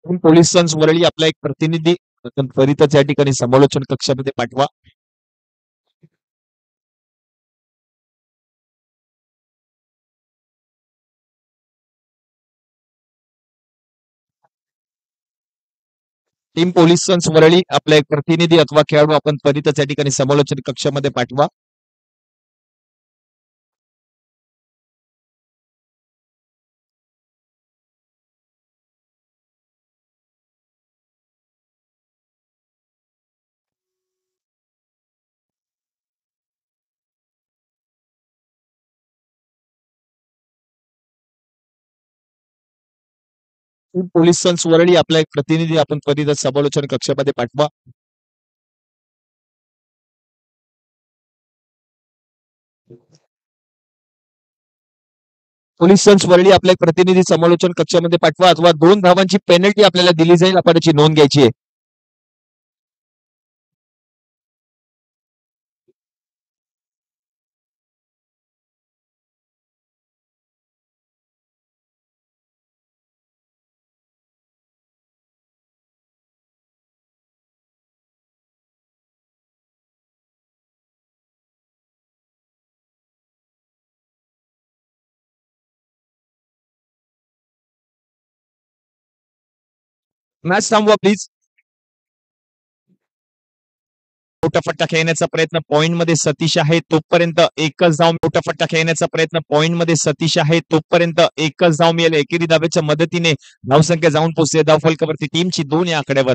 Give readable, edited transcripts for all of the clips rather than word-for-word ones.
Police संच वरळी आपला एक प्रतिनिधी त्वरितच या ठिकाणी समालोचन कक्षामध्ये पाठवा. टीम पोलीस संच वरळी आपला एक प्रतिनिधी अथवा खेळाडू आपण त्वरितच या ठिकाणी समालोचन कक्षामध्ये पाठवा. टीम पोलीस संच वरळी आपला एक प्रतिनिधी आपण त्वरितच समालोचन कक्षामध्ये पाठवा. पोलीस संच वरळी आपला एक प्रतिनिधी समालोचन कक्षामध्ये पाठवा अथवा 2 धावांची पेनल्टी आपल्याला दिली जाईल. आपण याची नोंद घ्यायची आहे. मॅच थांबवा प्लीज. मोठा फटका खेळण्याचा प्रयत्न पॉइंट मध्ये सतीश आहे तोपर्यंत एकच धाव. मोठा फटका खेळण्याचा प्रयत्न पॉइंट मध्ये सतीश आहे तोपर्यंत एकच धाव मिळेल. एकेरी धावेच्या मदतीने धावसंख्या जाऊन पोहोचते धावफलकावरती टीमची 2 या आकड्यावर.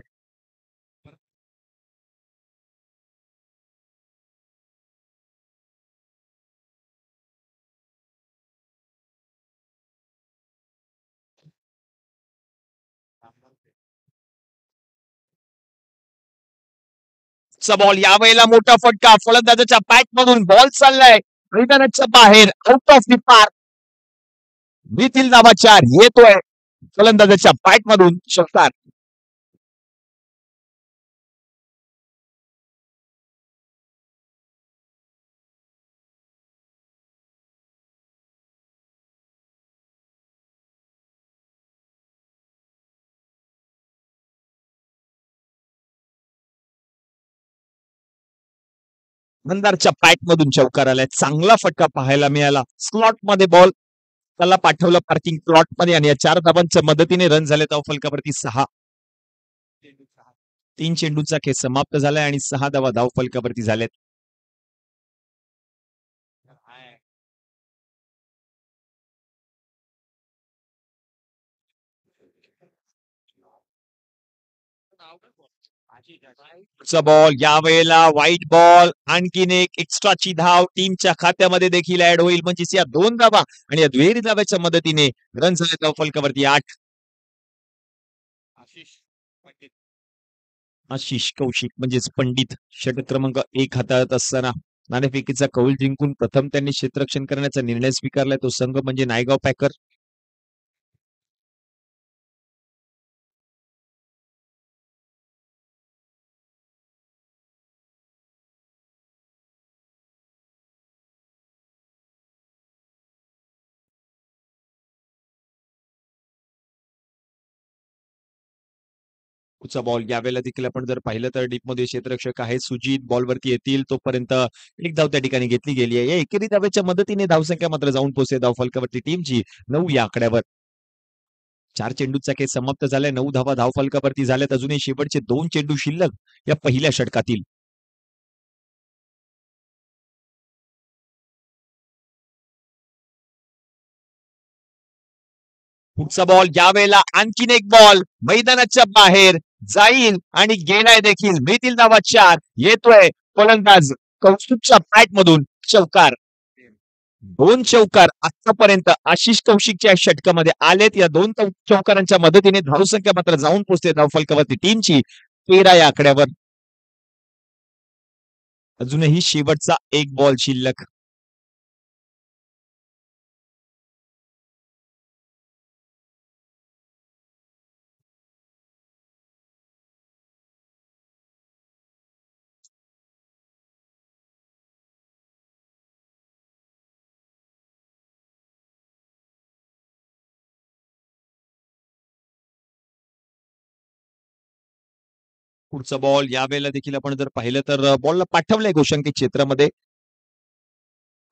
बॉल यावेळेला मोठा फटका फलंदाजाच्या बॅट मधून बॉल चाललाय मैदानाच्या बाहेर आउट ऑफ दी पार्क. भीतील धावा 4 येतोय फलंदाजाच्या बॅट मधून षटकार. मंदारच्या बॅट मधून चौकार आलाय. चांगला फटका पाहायला मिळाला. स्लॉट मध्ये बॉल त्याला पाठवलं पार्किंग प्लॉट मध्ये आणि या 4 धावांच्या मदतीने रन झाले धावफलकावरती 6. 3 चेंडूचा खेळ समाप्त झालाय आणि 6 धावा धावफलकावरती झाल्यात. बॉल यावेळेला व्हाईट बॉल आणखीन एक एक्स्ट्राची धाव टीमच्या खात्यामध्ये देखील ऍड होईल. म्हणजेच या 2 धावा आणि या दुहेरी धाव्याच्या मदतीने रन झाले धावफलकावरती 8. आशिष कौशिक म्हणजेच पंडित षटक क्रमांक 1 हाताळत असताना नाणेफेकीचा कौल जिंकून प्रथम त्यांनी क्षेत्ररक्षण करण्याचा निर्णय स्वीकारलाय. तो संघ म्हणजे नायगाव पॅकर. पुढचा बॉल यावेळेला देखील आपण जर पाहिलं तर डीपमध्ये क्षेत्ररक्षक आहे सुजित बॉलवरती येतील तोपर्यंत एक धाव त्या ठिकाणी घेतली गेली आहे. या एकेरी धावेच्या मदतीने धावसंख्या मात्र जाऊन पोहोचते धावफलकावरती टीमची 9 या आकड्यावर. 4 चेंडूचा खेळ समाप्त झालाय. 9 धावा धावफलकावरती झाल्यात. अजूनही शेवटचे 2 चेंडू शिल्लक या पहिल्या षटकातील. पुढचा बॉल यावेळेला आणखीन एक बॉल मैदानाच्या बाहेर जाईल आणि गेलाय देखील. मिळतील धावा 4. येतोय फलंदाज कौशिकच्या बॅट मधून चौकार. 2 चौकार आतापर्यंत आशिष कौशिकच्या षटकामध्ये आलेत. या 2 चौकारांच्या मदतीने धावसंख्या मात्र जाऊन पोहोचते धावफलकावरती टीमची 13 या आकड्यावर. अजूनही शेवटचा एक बॉल शिल्लक. पुढचा बॉल यावेळेला देखील आपण जर पाहिलं तर बॉलला पाठवलंय गोशांकित क्षेत्रामध्ये.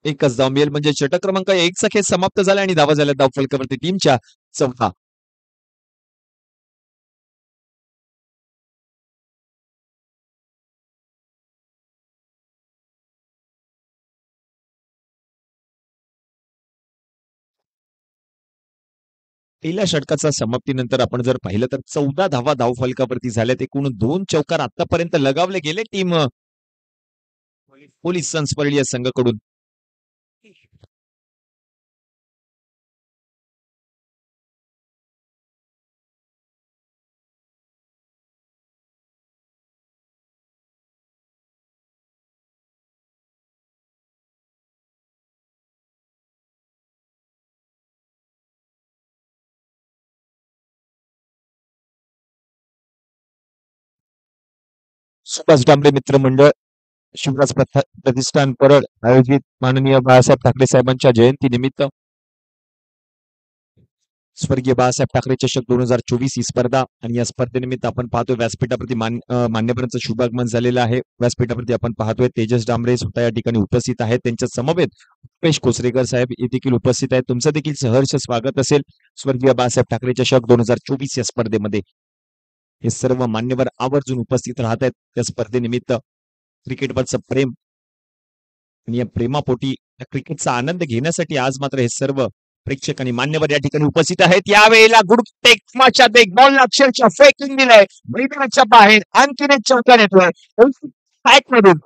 एकच धाव मिळेल म्हणजे षटक क्रमांक 1चा खेळ समाप्त झाला आणि धावा झाल्या धाव फलकावरती टीमच्या 14. पहिल्या षटकाचा समाप्तीनंतर आपण जर पाहिलं तर 14 धावा धाव फलकावरती झाल्यात. एकूण 2 चौकार आतापर्यंत लगावले गेले टीम पोलीस सन्सपर्ड या संघाकडून. सुभाष डांबरे मित्र मंडळ शिवराज प्रतिष्ठान परळ आयोजित माननीय बाळासाहेब ठाकरे साहेबांच्या जयंतीनिमित्त स्वर्गीय बाळासाहेब ठाकरे चषक 2024 ही स्पर्धा आणि या स्पर्धेनिमित्त आपण पाहतोय व्यासपीठावरती मान्यवरांचं शुभागमन झालेलं आहे. व्यासपीठावरती आपण पाहतोय तेजस डांबरे स्वतः या ठिकाणी उपस्थित आहेत. त्यांच्या समवेत रुपेश कोसरेकर साहेब हे देखील उपस्थित आहेत. तुमचं देखील सहर्ष स्वागत असेल स्वर्गीय बाळासाहेब ठाकरे चषक 2024 या स्पर्धेमध्ये. हे सर्व मान्यवर आवर्जून उपस्थित राहत आहेत त्या स्पर्धेनिमित्त. क्रिकेटवरचं प्रेम आणि या प्रेमापोटी या क्रिकेटचा आनंद घेण्यासाठी आज मात्र हे सर्व प्रेक्षक आणि मान्यवर या ठिकाणी उपस्थित आहेत. यावेळेला गुडटेकमाच्या एक बॉल अक्षरशः फेकून दिलाय मैदानाच्या बाहेर. आणखीन एक चौकार येतोय मधून.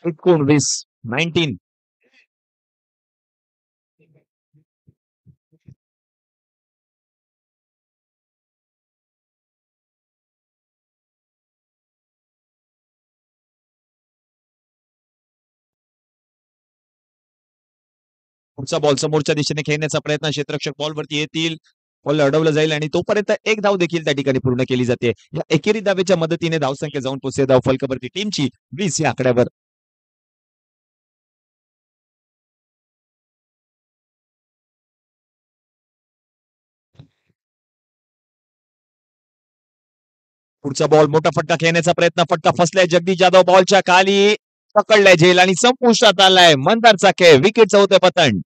एकूण 19. पुढचा बॉल समोरच्या दिशेने खेळण्याचा प्रयत्न क्षेत्ररक्षक बॉलवरती येतील. बॉल अडवलं जाईल आणि तोपर्यंत एक धाव देखील त्या ठिकाणी पूर्ण केली जाते. या एकेरी धावेच्या मदतीने धावसंख्या जाऊन पोहोचते धाव फलकावरती टीमची 20 या आकड्यावर. पुढचा बॉल मोठा फटका खेळण्याचा प्रयत्न. फटका फसलाय. जगदीश जाधव बॉलच्या खाली पकडलाय झेल आणि संपुष्टात आलाय मंदारचा खेळ. विकेटचं होतं पतन.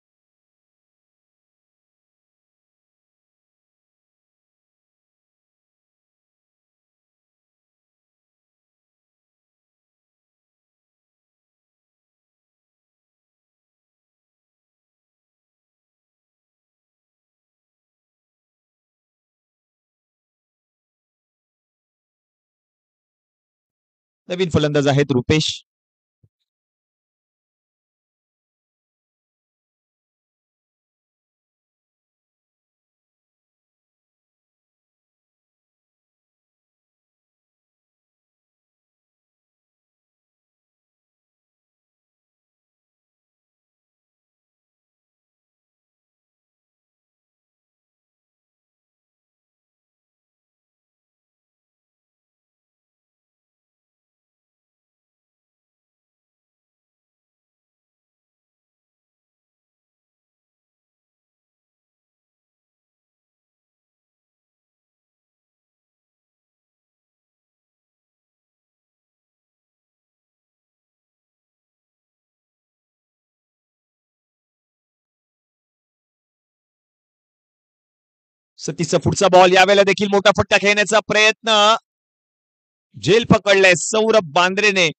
नवीन फलंदाज आहेत रुपेश. सतीशचा पुढचा बॉल यावेळेला देखील मोठा फटका खेळण्याचा प्रयत्न. झेल पकडलाय सौरभ बांद्रेने.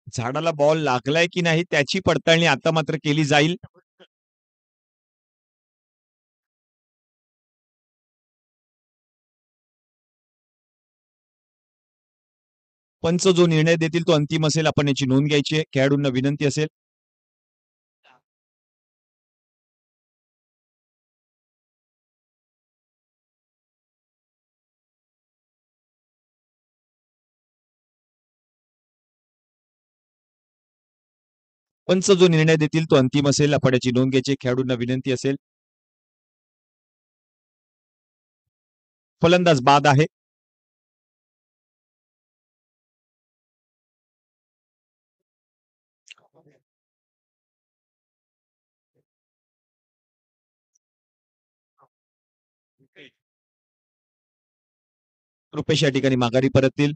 झाडाला बॉल लागलाय की नाही त्याची पडताळणी आता मात्र केली जाईल. पंच जो निर्णय देतील तो अंतिम असेल. आपण याची नोंद घ्यायची आहे. खेळाडूंना विनंती असेल. पंच जो निर्णय देतील तो अंतिम असेल. आपण याची नोंद घ्यायची. खेळाडूंना विनंती असेल. फलंदाज बाद आहे. रुपेश या ठिकाणी माघारी परततील.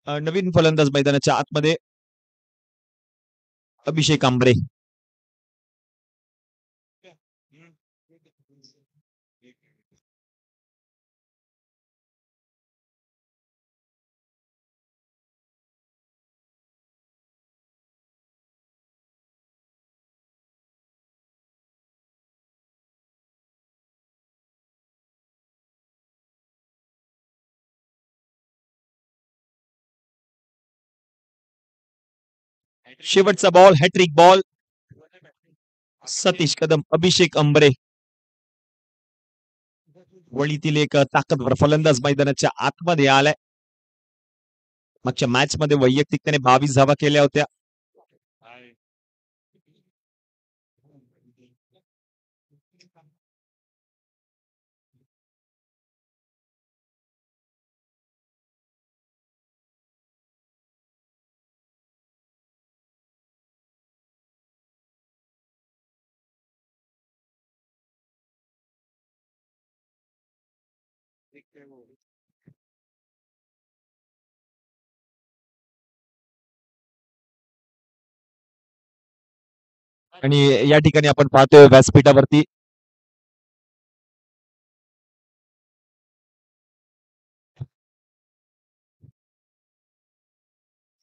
नवीन फलंदाज मैदानाच्या आतमध्ये अभिषेक आंबरे. शेवटचा ball hat trick ball. Satish Kadam Abhishek Ambre वळीतील एक ताकदवर फलंदाज मैदानाच्या आतमध्ये आलाय. मागच्या मॅच मध्ये वैयक्तिक त्याने 22 धावा केल्या होत्या. आणि या ठिकाणी आपण पाहतोय व्यासपीठावरती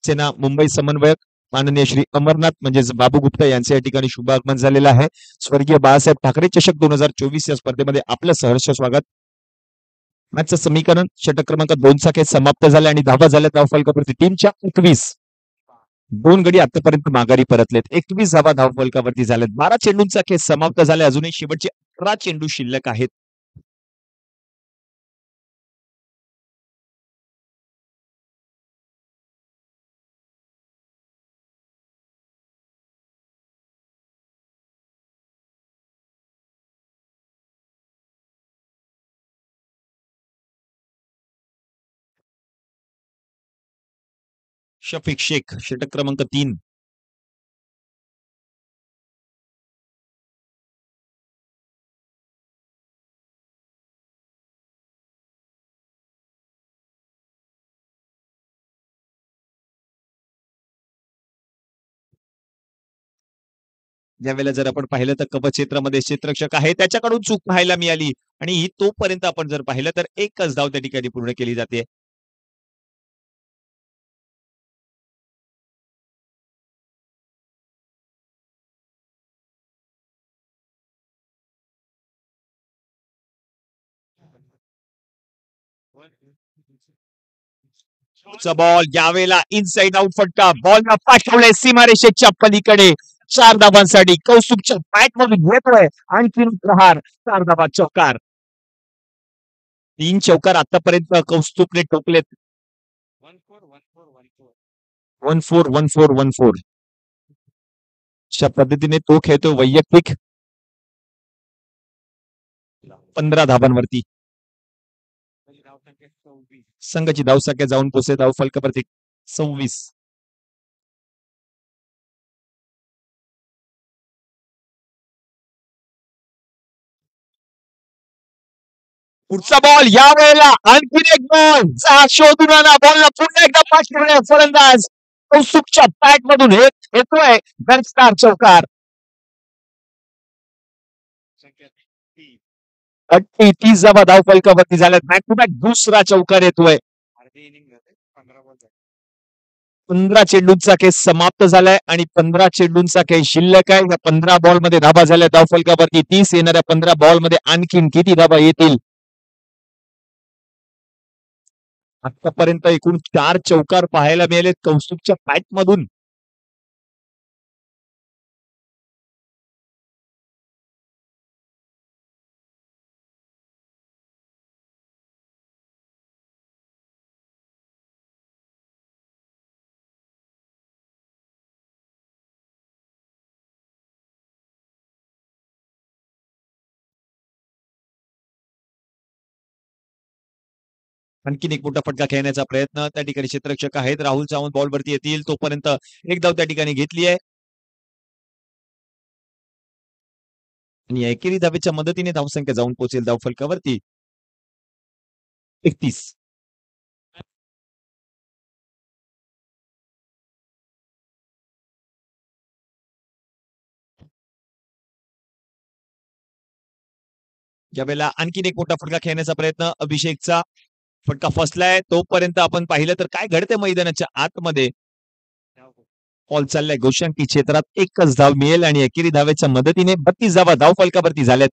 सेना मुंबई समन्वयक माननीय श्री अमरनाथ म्हणजेच बाबू गुप्ता यांचे या ठिकाणी शुभ आगमन झालेलं आहे. स्वर्गीय बाळासाहेब ठाकरे चषक 2024 या स्पर्धेमध्ये आपलं सहर्ष स्वागत. मॅचचं समीकरण षटक क्रमांक 2चा खेळ समाप्त झाला आणि धावा झाल्या धावफलकावरती टीमच्या 21. 2 गडी आतापर्यंत माघारी परतलेत. 21 धावा धावफलकावरती झाल्यात. 12 चेंडूंचा खेळ समाप्त झाला. अजूनही शेवटचे 11 चेंडू शिल्लक आहेत. शफिक शेख षटक क्रमांक 3. ज्यावेळेला जर आपण पाहिलं तर कवच क्षेत्रामध्ये क्षेत्ररक्षक आहे त्याच्याकडून चूक पाहायला मिळाली आणि तोपर्यंत आपण जर पाहिलं तर एकच धाव त्या ठिकाणी पूर्ण केली जाते. बॉल यावेळेला इनसाइड आउट फटका. बॉलला पाठवलंय सीमारेषेच्या पलीकडे. 4 धावांसाठी कौस्तुभच्या बॅट मधून येतोय आणखी प्रहार. 4 धावा चौकार. 3 चौकार आतापर्यंत कौस्तुभने ठोकलेत. 1-4 अशा पद्धतीने तो खेळतो वैयक्तिक 15 धावांवरती. संघाची धावसंख्या जाऊन पोहोचते धावफलकावरती 26. पुढचा बॉल यावेळेला आणखीन एक बॉल शोधून आणा. बॉलला पुन्हा एकदा पाठवले फलंदाज कौस्तुभच्या बॅट मधून येतोय दर्शकार चौकार. 30 धावा धावफलकावरती झाल्यात. बॅक टू बॅक दुसरा चौकार येतोय. 15 चेंडूंचा खेळ समाप्त झालाय आणि 15 चेंडूंचा खेळ शिल्लक आहे. या 15 बॉल मध्ये धावा झाल्या धावफलकावरती 30. येणाऱ्या 15 बॉल मध्ये आणखीन किती धावा येतील. आतापर्यंत एकूण 4 चौकार पाहायला मिळालेत कौस्तुभच्या बॅट मधून. आणखीन एक मोठा फटका खेळण्याचा प्रयत्न त्या ठिकाणी क्षेत्ररक्षक आहेत. राहुल सावंत बॉलवरती येतील तोपर्यंत एक धाव त्या ठिकाणी घेतली आहे आणि एकेरी धावेच्या मदतीने धावसंख्या जाऊन पोहोचेल धावफलकावरती 31. यावेळेला आणखीन एक मोठा फटका खेळण्याचा प्रयत्न अभिषेकचा फटका फसलाय तोपर्यंत आपण पाहिलं तर काय घडते मैदानाच्या आतमध्ये बॉल चाललाय गोशांकी क्षेत्रात एकच धाव मिळेल आणि एकेरी धावेच्या मदतीने 32 धावा धाव फलकावरती झाल्यात.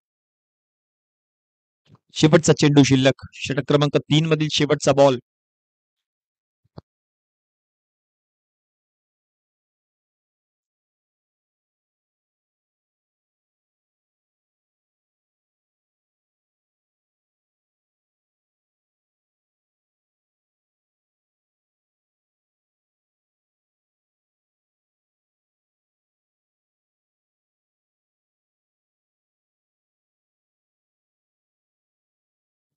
शेवटचा चेंडू शिल्लक षटक क्रमांक 3 मधील शेवटचा बॉल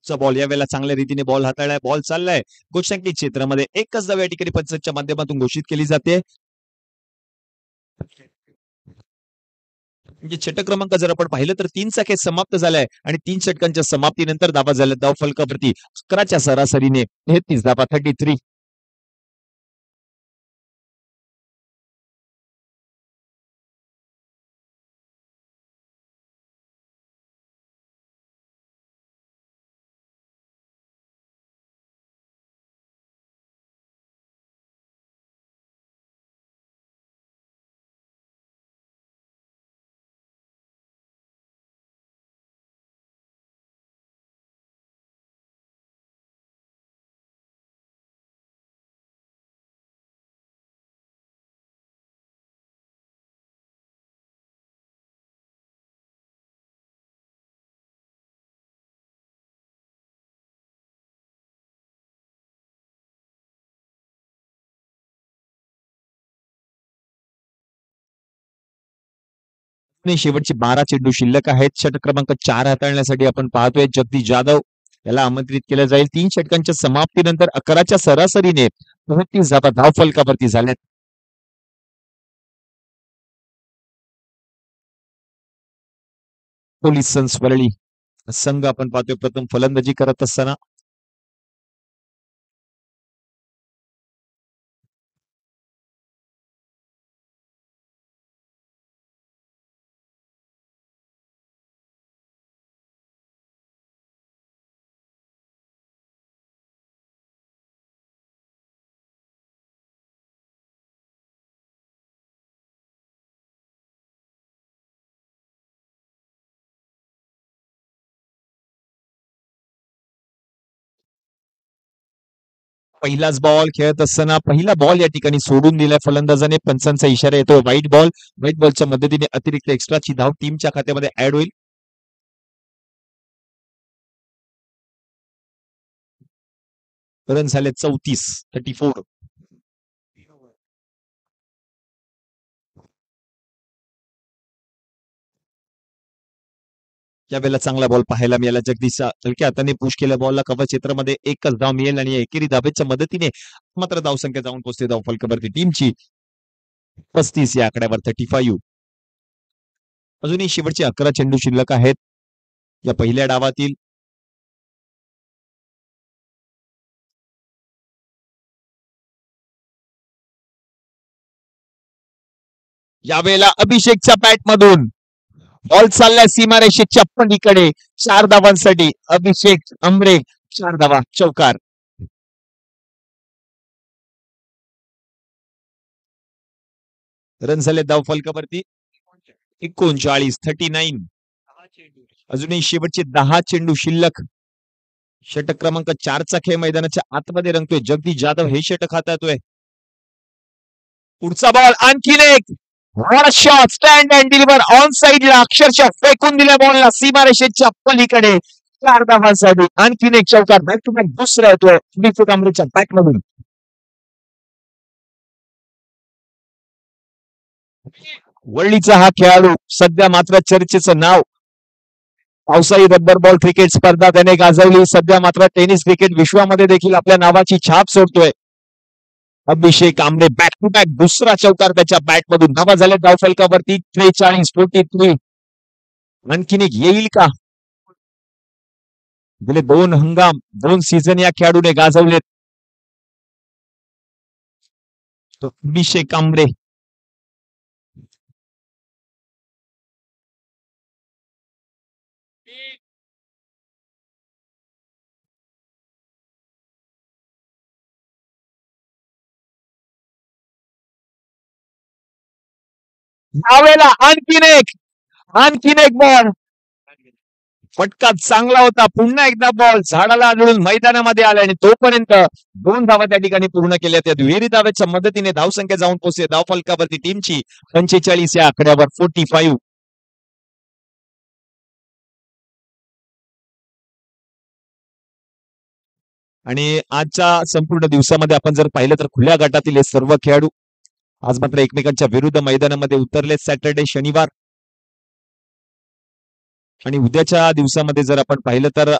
चा बॉल यावेळेला चांगल्या रीतीने बॉल हाताळलाय बॉल चाललाय गोशांकी क्षेत्रामध्ये एकच धाव या ठिकाणी पंचच्या माध्यमातून घोषित केली जाते. म्हणजे षटक क्रमांक जर आपण पाहिलं तर 3चा खेळ समाप्त झालाय आणि 3 षटकांच्या समाप्तीनंतर धावा झाल्या धाव फलकावरती 11च्या सरासरीने 33 धावा 33. आणि शेवटचे 12 चेंडू शिल्लक आहेत षटक क्रमांक 4 हाताळण्यासाठी आपण पाहतोय जगदीश जाधव याला आमंत्रित केलं जाईल. 3 षटकांच्या समाप्तीनंतर 11च्या सरासरीने 33 धावा धाव फलकावरती झाल्यात. पोलीस सन्स वरळी संघ आपण पाहतोय प्रथम फलंदाजी करत असताना पहिलाच बॉल खेळत असताना पहिला बॉल या ठिकाणी सोडून दिलाय फलंदाजाने. पंचांचा इशारा येतो व्हाईट बॉल. व्हाईट बॉलच्या मदतीने अतिरिक्त एक्स्ट्राची धाव टीमच्या खात्यामध्ये ऍड होईल. रन झाले 34. यावेळेला चांगला बॉल पाहायला मिळाला जगदीशचा हलक्या हाताने पुश केल्या बॉलला कव्हर क्षेत्रामध्ये एकच धाव मिळेल आणि एकेरी धावेच्या मदतीने मात्र धावसंख्या जाऊन पोहोचते धाव फलकावरती टीमची 35 या आकड्यावर 35. अजूनही शेवटचे 11 चेंडू शिल्लक आहेत या पहिल्या डावातील. यावेळेला अभिषेकच्या बॅट मधून बॉल चाललाय सीमारेषेच्या पलीकडे 4 धावांसाठी अभिषेक अमरे 4 धावा चौकार. रन झाले धाव फलकावरती 39. अजूनही शेवटचे 10 चेंडू शिल्लक. षटक क्रमांक 4चा खेळ मैदानाच्या आतमध्ये रंगतोय. जगदीश जाधव हे षटक हाताळतोय. पुढचा बॉल आणखीन एक shot stand and deliver on साइडला अक्षरशः फेकून दिल्या बॉलला सीमारेषेच्या पलीकडे 4 धावांसाठी आणखीन एक चौकार. बॅक टू बॅक दुसरा येतोय अभिषेक अमरेच्या बॅट मधून. वरळीचा हा खेळाडू सध्या मात्र चर्चेचं नाव पावसाळी रब्बर बॉल क्रिकेट स्पर्धा त्याने गाजवली. सध्या मात्र टेनिस क्रिकेट विश्वामध्ये देखील आपल्या नावाची छाप सोडतोय. अभिषेक आंबे बॅक टू बॅक दुसरा चौकार त्याच्या बॅटमधून. धावा झाल्या धावफलकावरती 43-43. आणखीन एक येईल का? गेले 2 हंगाम 2 सीझन या खेळाडूने गाजवलेत. तो अभिषेक कांबळे. यावेळेला आणखीन एक बॉल. फटका चांगला होता. पुन्हा एकदा बॉल झाडाला आढळून मैदानामध्ये आला आणि तोपर्यंत 2 धावा त्या ठिकाणी पूर्ण केल्या. त्या दुहेरी धावेच्या मदतीने धावसंख्या जाऊन पोहोचते धावफलकावरती टीमची 45 या आकड्यावर 45. आणि आजच्या संपूर्ण दिवसामध्ये आपण जर पाहिलं तर खुल्या गटातील हे सर्व खेळाडू आज मात्र एकमेकांच्या विरुद्ध मैदानामध्ये उतरले. सॅटर्डे शनिवार आणि उद्याच्या दिवसामध्ये जर आपण पाहिलं तर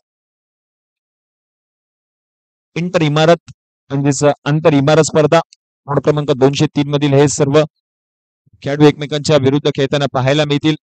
इंटर इमारत म्हणजेच आंतर इमारत स्पर्धा क्रमांक 203 मधील हे सर्व खेळाडू एकमेकांच्या विरुद्ध खेळताना पाहायला मिळतील.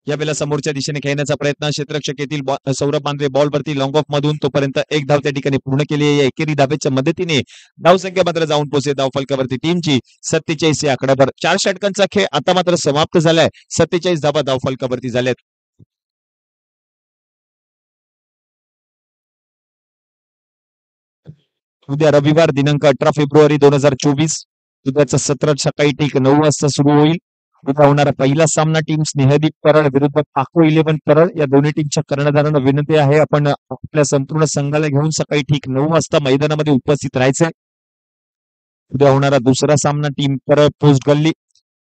यावेळेला समोरच्या दिशेने खेळण्याचा प्रयत्न क्षेत्ररक्षक येथील सौरभ मांद्रे बॉलवरती लॉंग ऑफ मधून. तोपर्यंत एक धाव त्या ठिकाणी पूर्ण केली आहे. एकेरी धावेच्या मदतीने धावसंख्या मात्र जाऊन पोहोचते धावफलकावरती टीमची 47 या आकड्यावर. 4 षटकांचा खेळ आता मात्र समाप्त झालाय. 47 धावा धावफलकावरती झाल्यात. उद्या रविवार दिनांक 18 फेब्रुवारी 2024 उद्याचं सत्र सकाळी ठीक 9 वाजता सुरू होईल. उद्या होणारा पहिला सामना टीम स्नेहदीप परळ विरुद्ध पाको 11 परळ या दोन्ही टीमच्या कर्णधारांना विनंती आहे आपण आपल्या संपूर्ण संघाला घेऊन सकाळी ठीक 9 वाजता मैदानामध्ये उपस्थित राहायचंय. उद्या होणारा दुसरा सामना टीम परळ पोस्ट गल्ली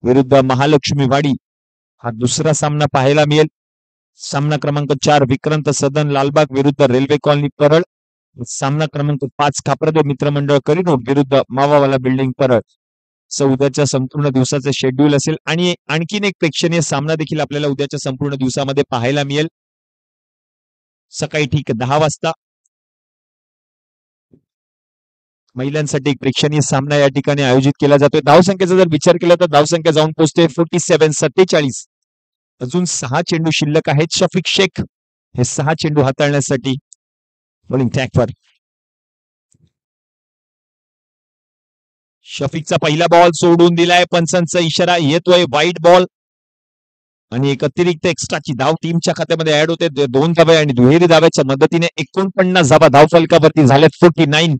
विरुद्ध महालक्ष्मी वाडी हा दुसरा सामना पाहायला मिळेल. सामना क्रमांक 4 विक्रांत सदन लालबाग विरुद्ध रेल्वे कॉलनी परळ. सामना क्रमांक 5 खापरदेव मित्रमंडळ करिनोड विरुद्ध मावावाला बिल्डिंग परळ. उद्याच्या संपूर्ण दिवसाचे शेड्यूल असेल आणि आणखीन एक प्रेक्षणीय सामना देखील आपल्याला उद्याच्या संपूर्ण दिवसामध्ये पाहायला मिळेल. सकाळी ठीक 10 वाजता महिलांसाठी एक प्रेक्षणीय सामना या ठिकाणी आयोजित केला जातोय. धावसंख्येचा जर विचार केला तर धावसंख्या जाऊन पोहोचते 47-47. अजून 6 चेंडू शिल्लक आहेत. शफिक शेख हे 6 चेंडू हाताळण्यासाठी बॉलिंग ट्रॅकवर. शफिकचा पहिला बॉल सोडून दिलाय. पंचांचा इशारा येतोय वाईट बॉल आणि एक अतिरिक्त एक्स्ट्राची धाव टीमच्या खात्यामध्ये ऍड होते. 2 धावे आणि दुहेरी धाव्याच्या मदतीने 49 धावा धावफलकावरती झाल्यात 49.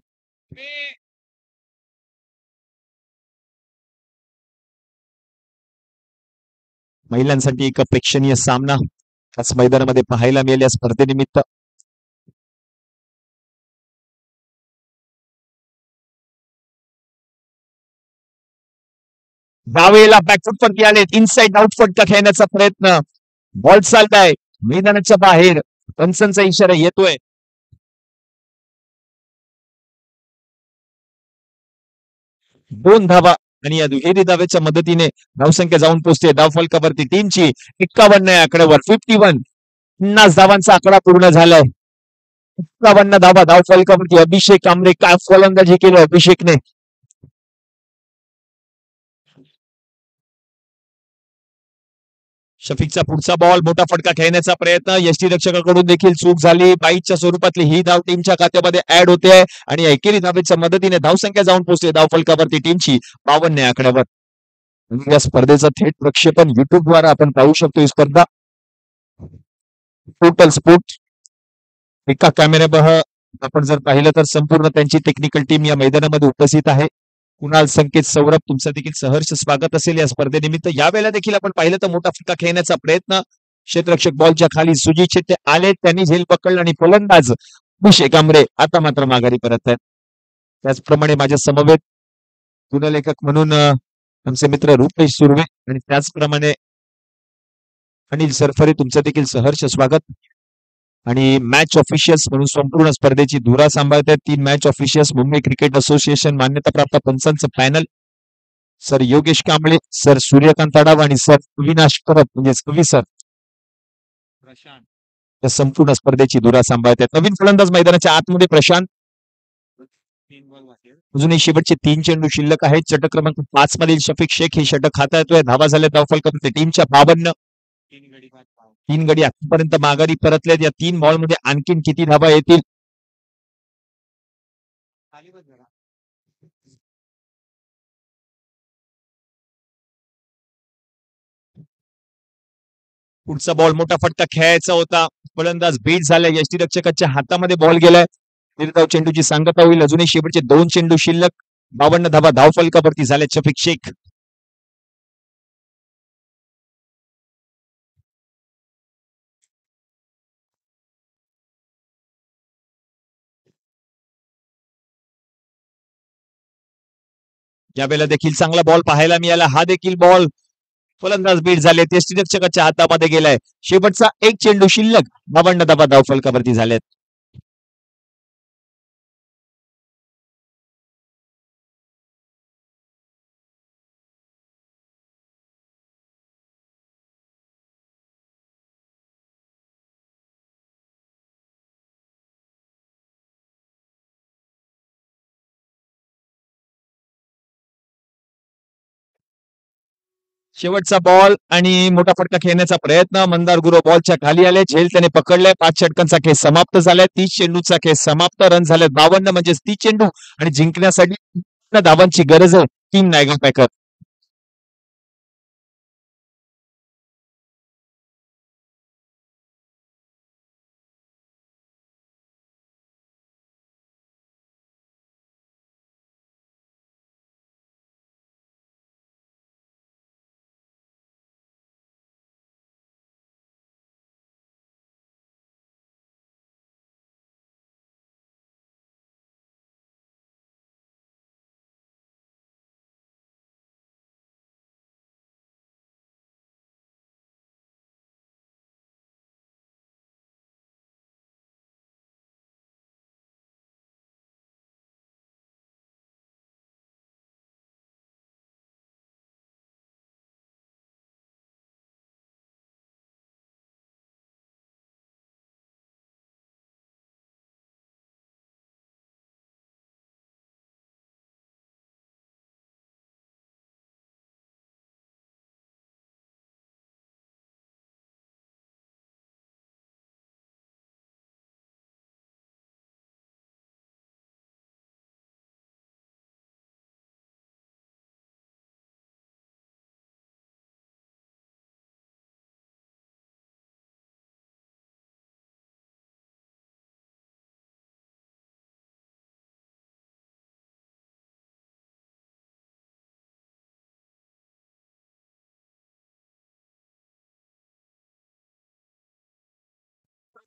महिलांसाठी एक प्रेक्षणीय सामना त्याच मैदानामध्ये पाहायला मिळेल या स्पर्धेनिमित्त. यावेळेला बॅकफुट वरती आले. इनसाइड आउट फटका खेळण्याचा प्रयत्न. बॉल चालताय मैदानाच्या बाहेर. पंचांचा इशारा येतोय. दोन धावा आणि या दुहेरी धावेच्या मदतीने धावसंख्या जाऊन पोहोचते धावफलकावरती टीमची 51 या आकड्यावर 51. 50 धावांचा आकडा पूर्ण झालाय. 51 धावा धावफलकावरती. अभिषेक कांबळे काय फलंदाजी केलं अभिषेकने. शफिकचा पुढचा बॉल मोठा फटका खेळण्याचा प्रयत्न. यष्टीरक्षकाकडून देखील चूक झाली. बाईच्या स्वरूपातली ही धाव टीमच्या खात्यामध्ये ऍड होते आणि एकेरी धावेच्या मदतीने धावसंख्या जाऊन पोहोचते धावफलकावरती टीमची 52 या आकड्यावर. या स्पर्धेचं थेट प्रक्षेपण युट्यूबद्वारे आपण पाहू शकतो. ही स्पर्धा टोटल स्पोर्ट एका कॅमेऱ्यासह आपण जर पाहिलं तर संपूर्ण त्यांची टेक्निकल टीम या मैदानामध्ये उपस्थित आहे. कुणाल संकेत सौरभ तुमचं देखील सहर्ष स्वागत असेल या स्पर्धेनिमित्त. यावेळेला देखील आपण पाहिलं तर मोठा फटका खेळण्याचा प्रयत्न. क्षेत्ररक्षक बॉलच्या खाली सुजित शेट्टे आले. त्यांनी झेल पकडलं आणि फलंदाज अभिषेक कांबळे आता मात्र माघारी परत आहेत. त्याचप्रमाणे माझ्या समवेत गुणलेखक म्हणून आमचे मित्र रुपेश सुर्वे आणि त्याचप्रमाणे अनिल सरफरे तुमचं देखील सहर्ष स्वागत. आणि मॅच ऑफिशियल्स म्हणून संपूर्ण स्पर्धेची धुरा सांभाळतात 3 match officials Mumbai cricket association मान्यताप्राप्त पंचांचं panel sir Yogesh Kamble sir Suryakant Adav आणि सर अविनाश परब म्हणजे कवी सर प्रशांत या संपूर्ण स्पर्धेची धुरा सांभाळतात नवीन फलंदाज मैदानाच्या आतमध्ये प्रशांत अजूनही शेवटचे 3 चेंडू शिल्लक आहेत षटक क्रमांक 5 मधील शफिक शेख हे षटक हाताळतोय धावा झाल्या धावफलकामध्ये टीमच्या 52 3 गडी आतापर्यंत माघारी परतलेत या 3 बॉलमध्ये आणखीन किती धावा येतील पुढचा बॉल मोठा फटका खेळायचा होता फलंदाज बीट झालाय यष्टीरक्षकाच्या हातामध्ये बॉल गेलाय निर्धाव चेंडूची सांगता होईल अजूनही शेवटचे 2 चेंडू शिल्लक 52 धावा धावफलकावरती झाल्या शफिक शेख यावेळेला देखील चांगला बॉल पाहायला मिळाला हा देखील बॉल फलंदाज बीट झाले यष्टीरक्षकाच्या हातामध्ये गेलाय शेवटचा 1 चेंडू शिल्लक 52 धावा धावफलकावरती झाल्यात शेवटचा बॉल आणि मोठा फटका खेळण्याचा प्रयत्न मंदार गुरु बॉलच्या खाली आले झेल त्याने पकडले 5 षटकांचा खेळ समाप्त झालाय 30 चेंडूचा खेळ समाप्त रन झाले 52 म्हणजे 30 चेंडू आणि जिंकण्यासाठी धावांची गरज आहे टीम नायगाव पॅकर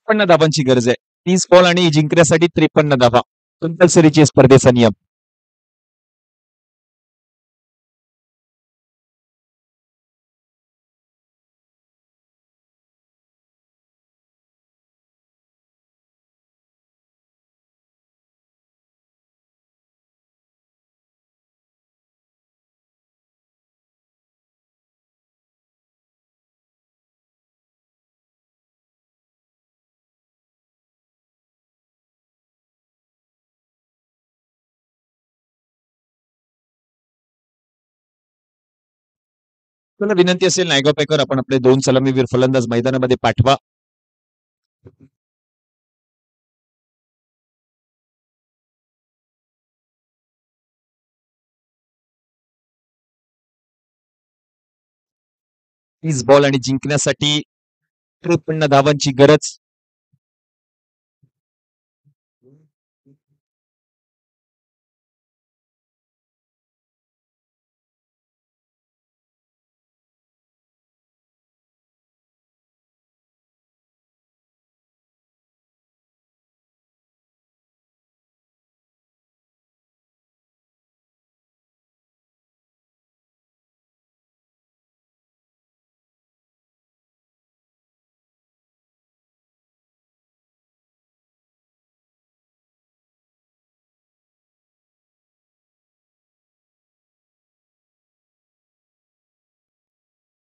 धावांची गरज आहे 30 बॉल आणि जिंकण्यासाठी 53 धावा कंपल्सरीचे स्पर्धेचा नियम 'तुला विनंती असेल नायगाव पॅकर आपण आपले 2 सलामीवीर फलंदाज मैदानामध्ये पाठवा तीस बॉल आणि जिंकण्यासाठी 53 धावांची गरज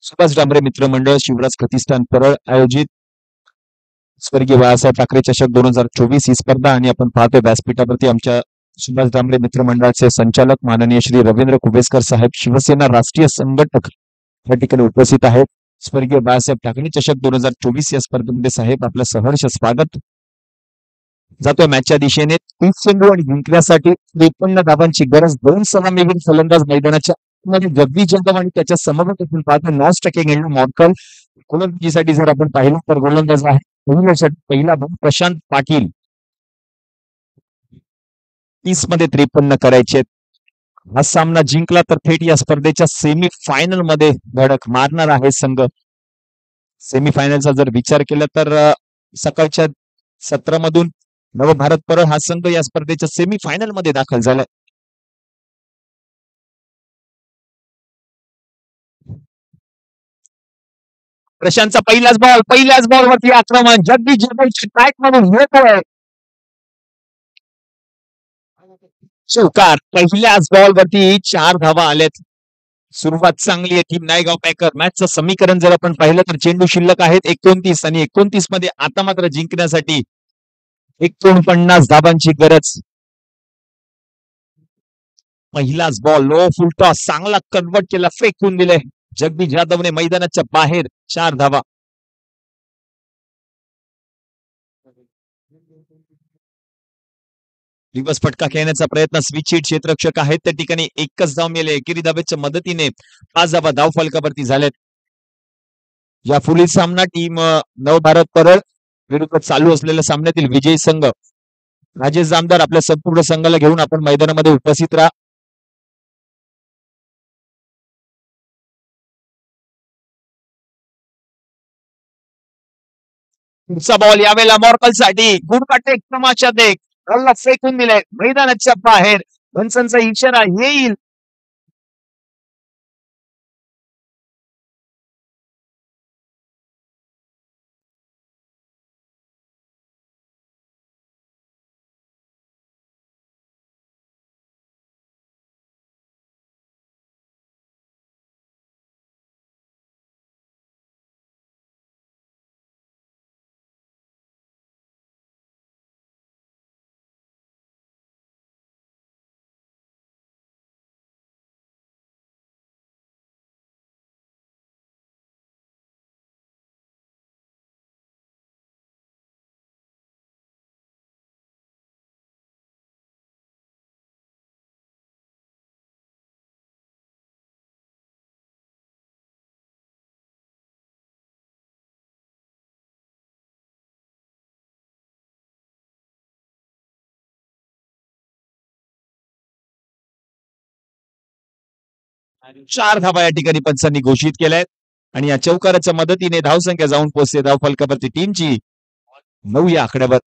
सुभाष डांबरे मित्रमंडळ शिवराज प्रतिष्ठान परळ आयोजित स्वर्गीय बाळासाहेब ठाकरे चषक 2024 ही स्पर्धा आणि आपण पाहतोय व्यासपीठावरती आमच्या सुभाष डांबरे मित्रमंडळाचे संचालक माननीय श्री रवींद्र कुबेसकर साहेब शिवसेना राष्ट्रीय संघटक या ठिकाणी उपस्थित आहेत. स्वर्गीय बाळासाहेब ठाकरे चषक 2024 या स्पर्धेमध्ये साहेब आपलं सहर्ष स्वागत. जातोय मॅचच्या दिशेने 30 चेंडू आणि जिंकण्यासाठी 53 धावांची गरज. 2 सलामीवीर फलंदाज मैदानाच्या मध्ये जगदीश जाधव आणि त्याच्या समोर आपण पाहतो नॉस टॅकिंग मॉर्कल. गोलंदाजीसाठी जर आपण पाहिलं तर गोलंदाज आहे पहिला बॉल प्रशांत पाटील. 30 मध्ये 53 करायचे. हा सामना जिंकला तर थेट या स्पर्धेच्या सेमी फायनल मध्ये धडक मारणार आहे संघ. सेमीफायनलचा जर विचार केला तर सकाळच्या सत्रामधून नवभारत परळ हा संघ या स्पर्धेच्या सेमीफायनल मध्ये दाखल झालाय. प्रशांतचा पहिल्याच बॉलवरती आक्रमण. जगदीश जाधवच्या ट्रॅक मधून येतोय चौकार. पहिल्याच बॉलवरती 4 धावा आल्यात. सुरुवात चांगली आहे टीम नायगाव पॅकर. मॅचचं समीकरण जर आपण पाहिलं तर चेंडू शिल्लक आहेत 29 आणि 29 मध्ये आता मात्र जिंकण्यासाठी 49 धावांची गरज. पहिलाच बॉल लो फुलटॉस चांगला कन्वर्ट केला, फेकून दिले जगदीश जाधवने मैदानाच्या बाहेर. 4 धावा. रिवर्स फटका खेळण्याचा प्रयत्न. स्विच हिट क्षेत्ररक्षक आहेत त्या ठिकाणी एकच धाव मिळाले. एकेरी धावेच्या मदतीने 5 धावा धाव फलकावरती झाल्यात. या पुढील सामना टीम नवभारत परळ विरुद्ध चालू असलेल्या सामन्यातील विजयी संघ राजेश जामदार आपल्या संपूर्ण संघाला घेऊन आपण मैदानामध्ये उपस्थित राहा. पुढचा बॉल यावेळेला मॉर्कलसाठी. गुडकाटे क्रमाच्या देख बॉलला फेकून दिले मैदानाच्या बाहेर. भन्सनचा इशारा येईल. चार धावा या ठिकाणी पंचांनी घोषित केल्यात आणि या चौकाराच्या मदतीने धावसंख्या जाऊन पोहोचते धाव फलकावरती टीमची 9 या आकड्यावर.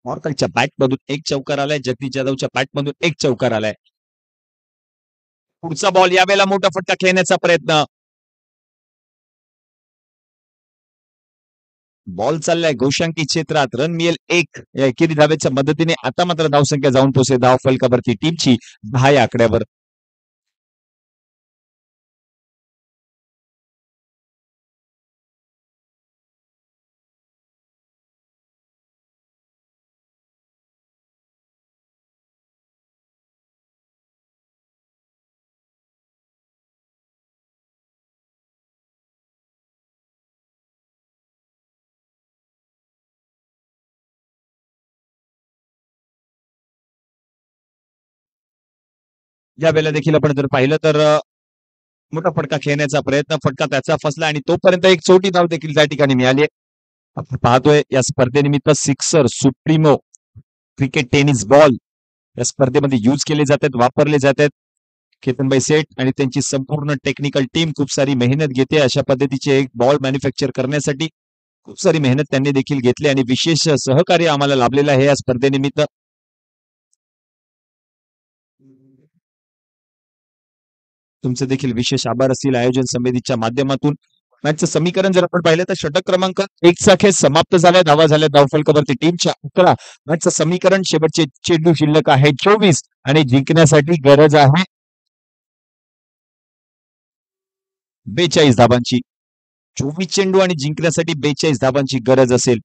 मॉर्कलच्या बॅटमधून एक चौकार आलाय. जगदीश जाधवच्या बॅटमधून एक चौकार आलाय. पुढचा बॉल यावेळेला मोठा फटका खेळण्याचा प्रयत्न. बॉल चाललाय घोषांकी क्षेत्रात. रन मिळेल 1 या एकेरी धावेच्या मदतीने. आता मात्र धावसंख्या जाऊन पोहोचते धाव फलकावरती टीमची 10 या आकड्यावर. या वेळेला देखील आपण जर पाहिलं तर मोठा फटका खेळण्याचा प्रयत्न. फटका त्याचा फसला आणि तोपर्यंत एक छोटी धाव देखील त्या ठिकाणी मिळाली. आपण पाहतोय या स्पर्धेनिमित्त sixer supremo cricket tennis ball या स्पर्धेमध्ये यूज केले जातात, वापरले जातात. केतनभाई सेठ आणि त्यांची संपूर्ण टेक्निकल टीम खूप सारी मेहनत घेते अशा पद्धतीचे एक बॉल मॅन्युफॅक्चर करण्यासाठी. खूप सारी मेहनत त्यांनी देखील घेतली आणि विशेष सहकार्य आम्हाला लाभलेलं आहे या स्पर्धेनिमित्त. तुमचे देखील विशेष आभार असतील आयोजन समितीच्या माध्यमातून. मॅचचं समीकरण जर आपण पाहिलं तर षटक क्रमांक 1 खेळ समाप्त झालाय. धावा झाल्या धावफलकावरती टीमच्या 11. मॅचचं समीकरण शेवटचे चेंडू शिल्लक आहे 24 आणि जिंकण्यासाठी गरज आहे 42 धाबांची. 24 चेंडू आणि जिंकण्यासाठी 42 धाबांची गरज असेल.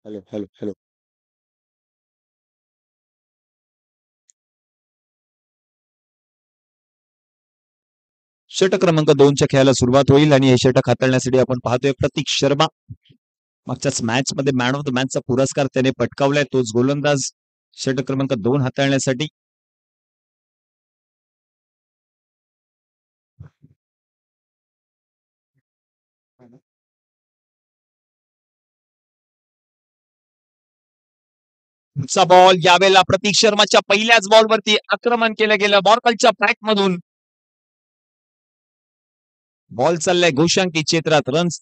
Hello hello hello. षटक क्रमांक 2च्या खेळाला सुरुवात होईल आणि हे षटक हाताळण्यासाठी आपण पाहतोय प्रतीक शर्मा. मागच्याच मॅच मध्ये मॅन ऑफ द मॅचचा पुरस्कार त्याने पटकावलाय. तोच गोलंदाज षटक क्रमांक 2 हाताळण्यासाठी. पुढचा बॉल यावेळेला प्रतीक शर्माच्या पहिल्याच बॉलवरती आक्रमण केलं गेलं मॉर्कलच्या बॅट मधून. बॉल चाललाय घोषांकी क्षेत्रात. रन्स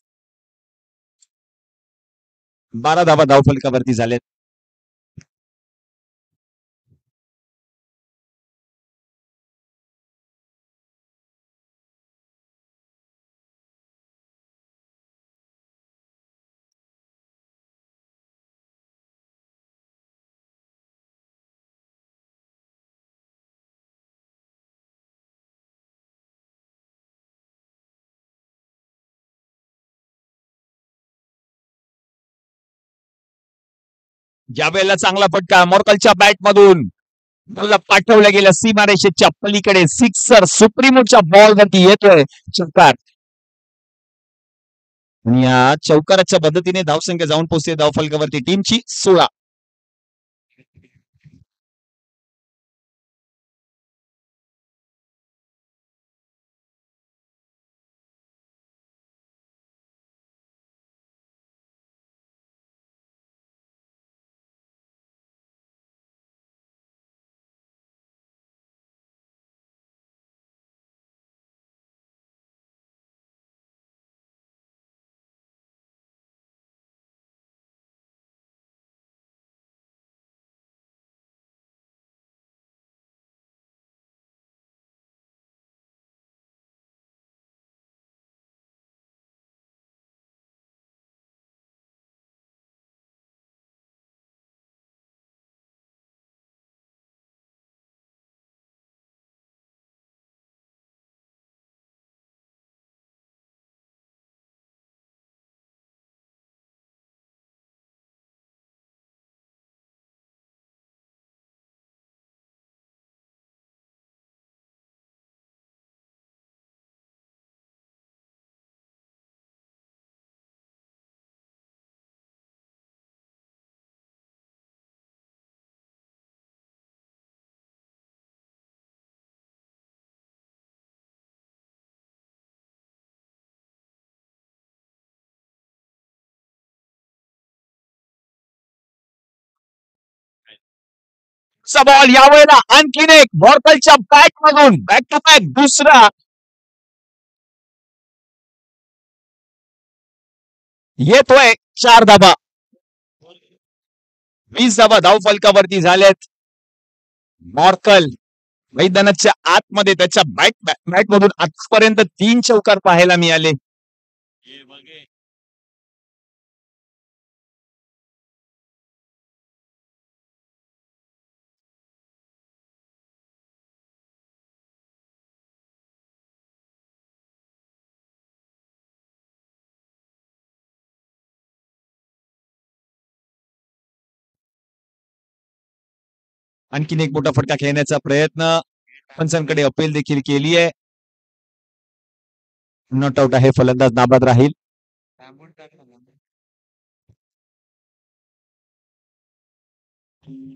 12 धावा धावफलकावरती झालेत. यावेळेला चांगला फटका मॉर्कलच्या बॅट मधून पाठवल्या गेल्या सीमारेषेच्या पलीकडे. सिक्सर सुप्रीमोच्या बॉलवरती येतोय चौकार. आणि या चौकाराच्या पद्धतीने धावसंख्या जाऊन पोहोचते धावफलकावरती टीमची 16. बॉल यावेळेला आणखीन एक मॉर्कलच्या बॅट मधून बॅक टू बॅक दुसरा. येतोय 4 धाबा. 20 धाबा धावफलकावरती झाल्यात. मॉर्कल मैदानाच्या आतमध्ये त्याच्या बॅट मधून आजपर्यंत 3 चौकार पाहायला मिळाले. आणखीन एक मोठा फटका खेळण्याचा प्रयत्न. पंचांकडे अपील देखील केली आहे. नॉट आउट आहे, फलंदाज नाबाद राहील.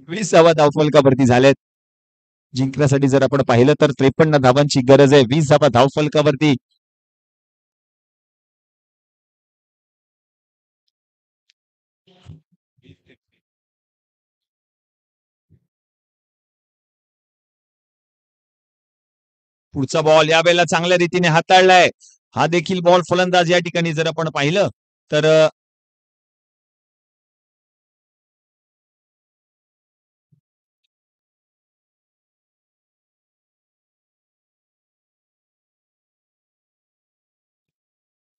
20 धावा धावफलकावरती झाल्यात. जिंकण्यासाठी जर आपण पाहिलं तर 53 धावांची गरज आहे. 20 धावा धावफलकावरती. पुढचा बॉल यावेळेला चांगल्या रीतीने हाताळलाय. हा देखील बॉल फलंदाज या ठिकाणी जर आपण पाहिलं तर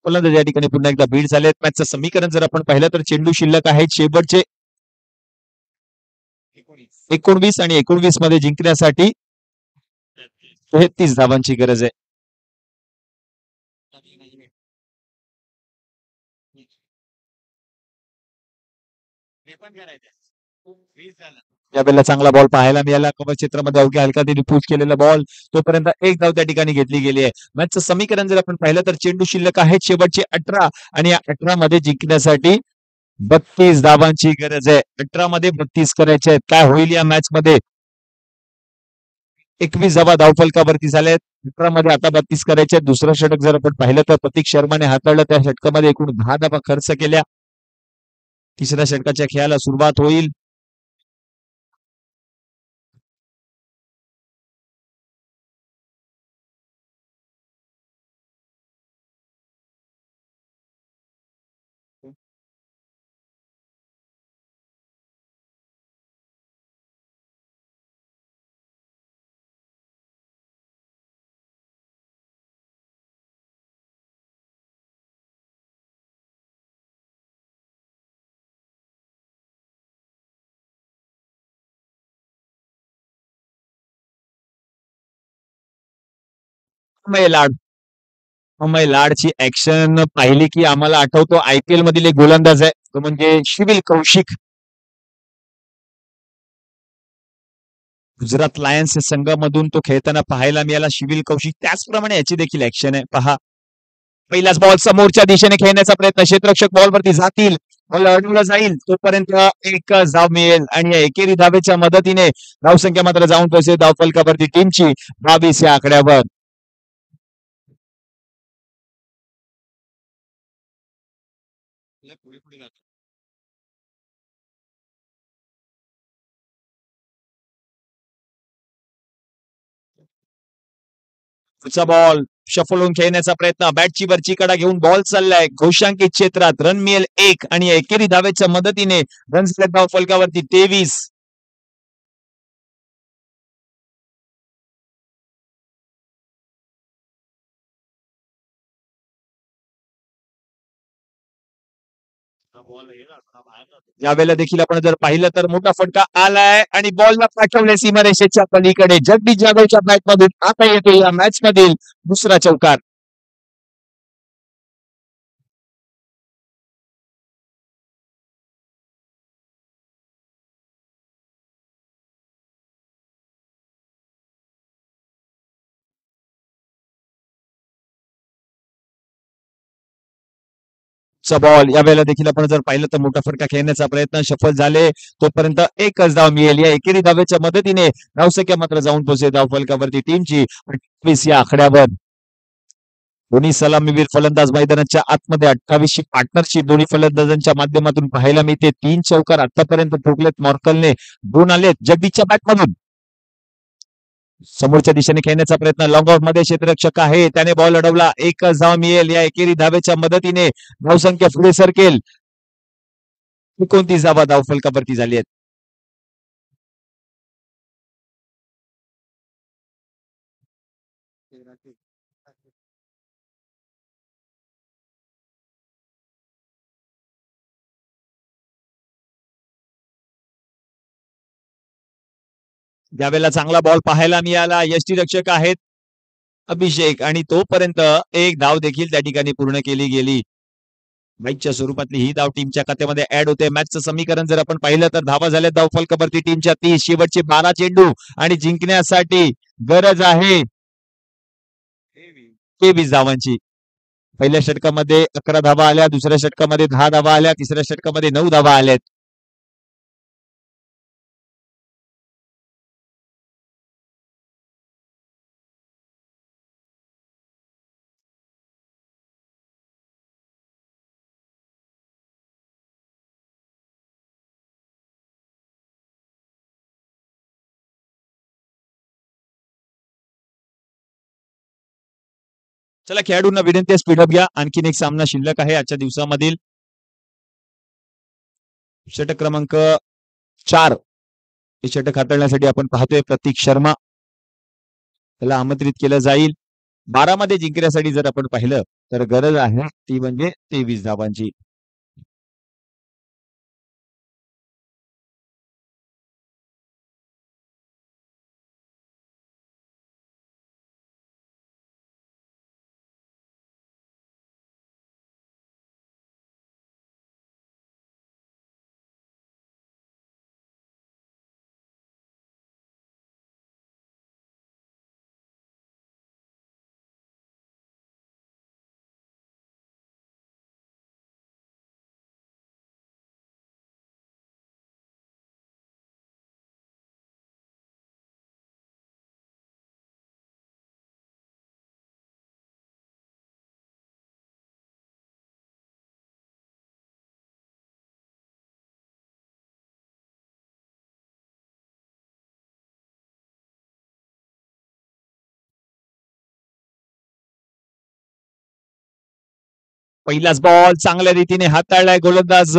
फलंदाज या ठिकाणी पुन्हा एकदा बीड झालेत. मॅचचं समीकरण जर आपण पाहिलं तर चेंडू शिल्लक आहेत शेवटचे 19 आणि 19 मध्ये जिंकण्यासाठी 33 धावांची गरज आहे. यावेळेला चांगला बॉल पाहायला मिळाला. कव्हर क्षेत्रामध्ये अवघ्या हलकातीने पुश केलेला बॉल, तोपर्यंत एक धाव त्या ठिकाणी घेतली गेली आहे. मॅचचं समीकरण जर आपण पाहिलं तर चेंडू शिल्लक आहेत शेवटचे 18 आणि या 18 मध्ये जिंकण्यासाठी 32 धावांची गरज आहे. 18 मध्ये 32 करायचे आहेत. काय होईल या मॅच मध्ये? 21 धावा धावफलकावरती झाल्यात. 18 मध्ये आता 32 करायचे आहेत. दुसरं षटक जर आपण पाहिलं तर प्रतीक शर्माने हाताळलं. त्या षटकामध्ये एकूण 10 धावा खर्च केल्या. तिसऱ्या षटकाच्या खेळाला सुरुवात होईल. लाड अमय लाडची ऍक्शन पाहिली की आम्हाला आठवतो आयपीएल मधील एक गोलंदाज आहे, तो म्हणजे शिविल कौशिक. गुजरात लायन्स संघामधून तो खेळताना पाहायला मिळाला शिविल कौशिक. त्याचप्रमाणे याची देखील ऍक्शन आहे पहा. पहिलाच बॉल समोरच्या दिशेने खेळण्याचा प्रयत्न, क्षेत्ररक्षक बॉलवरती जातील, बॉल अडवला जाईल तोपर्यंत एक धाव मिळेल आणि या एकेरी धावेच्या मदतीने धावसंख्या मात्र जाऊन पोहोचेल धावफलकावरती टीमची 22 या आकड्यावर. पुढचा बॉल शफल होऊन खेळण्याचा प्रयत्न, बॅटची वरची कडा घेऊन बॉल चाललाय घोषांकित क्षेत्रात. रन मिळेल 1 आणि एकेरी धावेच्या मदतीने रन धाव फलकावरती 23. यावेळेला देखील आपण जर पाहिलं तर मोठा फटका आलाय आणि बॉलला पाठवले सीमारेषेच्या पलीकडे. जगदीश जाधवच्या बॅट मधून आता येतो या मॅच मधील दुसरा चौकार. बॉल यावेळेला देखील आपण जर पाहिलं तर मोठा फटका खेळण्याचा प्रयत्न सफल झाले तोपर्यंत एकच धाव मिळेल. या एकेरी धावेच्या मदतीने धावसंख्या मात्र जाऊन पोहोचेल धाव फलकावरती टीमची 28 या आकड्यावर. दोन्ही सलामीवीर फलंदाज मैदानाच्या आतमध्ये 28ची पार्टनरशिप दोन्ही फलंदाजांच्या माध्यमातून पाहायला मिळते. 3 चौकार आतापर्यंत ठोकलेत मॉर्कलने, 2 आलेत जगदीशच्या बॅटमधून. समोरच्या दिशेने खेळण्याचा प्रयत्न, लॉंग ऑफ मध्ये क्षेत्ररक्षक आहे, त्याने बॉल अडवला. एकच धाव मिळेल. या एकेरी धावेच्या मदतीने धावसंख्या पुढे सरकेल. 29 धावा धावफलकावरती झाली आहेत. यावेळेला चांगला बॉल पाहायला मिळाला. यष्टीरक्षक आहेत अभिषेक आणि तोपर्यंत एक धाव देखील त्या ठिकाणी पूर्ण केली गेली. मॅचच्या स्वरूपातली ही धाव टीमच्या खात्यामध्ये ऍड होते. मॅचचं समीकरण जर आपण पाहिलं तर धावा झाल्या धाव फलकावरती टीमच्या 30, शेवटचे 12 चेंडू आणि जिंकण्यासाठी गरज आहे 23 धावांची. पहिल्या षटकामध्ये 11 धावा आल्या, दुसऱ्या षटकामध्ये 10 धावा आल्या, तिसऱ्या षटकामध्ये 9 धावा आल्यात. चला खेळाडूंना विनंती आहे, स्पीडअप घ्या. आणखीन एक सामना शिल्लक आहे आजच्या दिवसामधील. षटक क्रमांक 4 हे षटक हाताळण्यासाठी आपण पाहतोय प्रतीक शर्मा, त्याला आमंत्रित केलं जाईल. 12 मध्ये जिंकण्यासाठी जर आपण पाहिलं तर गरज आहे ती म्हणजे 23 धावांची. पहिलाच बॉल चांगल्या रीतीने हाताळलाय गोलंदाज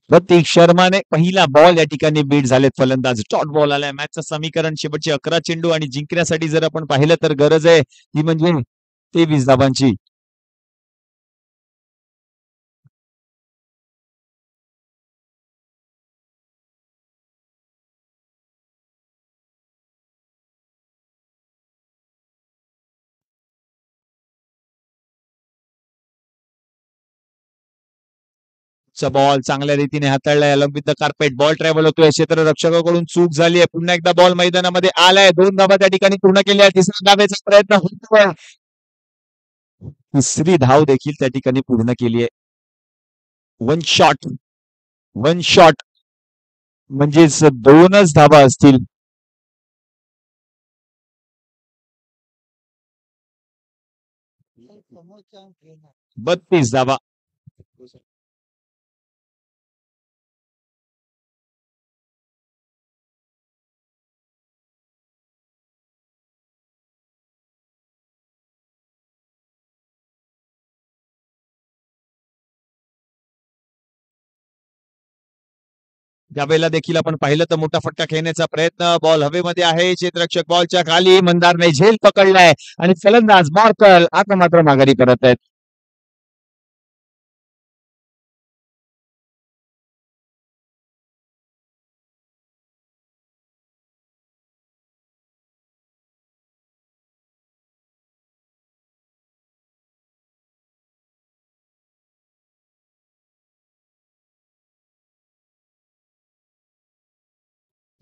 प्रतीक शर्माने. पहिला बॉल या ठिकाणी बीट झालेत फलंदाज. डॉट बॉल आलाय. मॅचचं समीकरण शेवटचे 11 चेंडू आणि जिंकण्यासाठी जर आपण पाहिलं तर गरज आहे ती म्हणजे 23 धावांची. बॉल चांगल्या रीतीने हाताळलाय. Along with the carpet ball travel होतोय. क्षेत्ररक्षकाकडून चूक झाली आहे. पुन्हा एकदा बॉल मैदानामध्ये आलाय. 2 धावा त्या ठिकाणी पूर्ण केल्या. तिसऱ्या धावेचा प्रयत्न होतोय. तिसरी धाव देखील त्या ठिकाणी पूर्ण केली आहे. वन शॉट म्हणजेच 2च धावा असतील. 32 धावा. त्यावेळेला देखील आपण पाहिलं तर मोठा फटका खेळण्याचा प्रयत्न. बॉल हवेमध्ये आहे. क्षेत्ररक्षक बॉलच्या खाली. मंदारने झेल पकडलाय आणि फलंदाज मार्कल आता मात्र माघारी परत आहेत.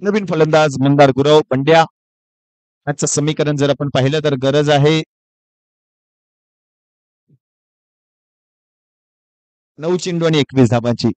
नवीन फलंदाज मंदार गुरव पंड्या. आजचं समीकरण जर आपण पाहिलं तर गरज आहे 9 चेंडू आणि 21 धावांची.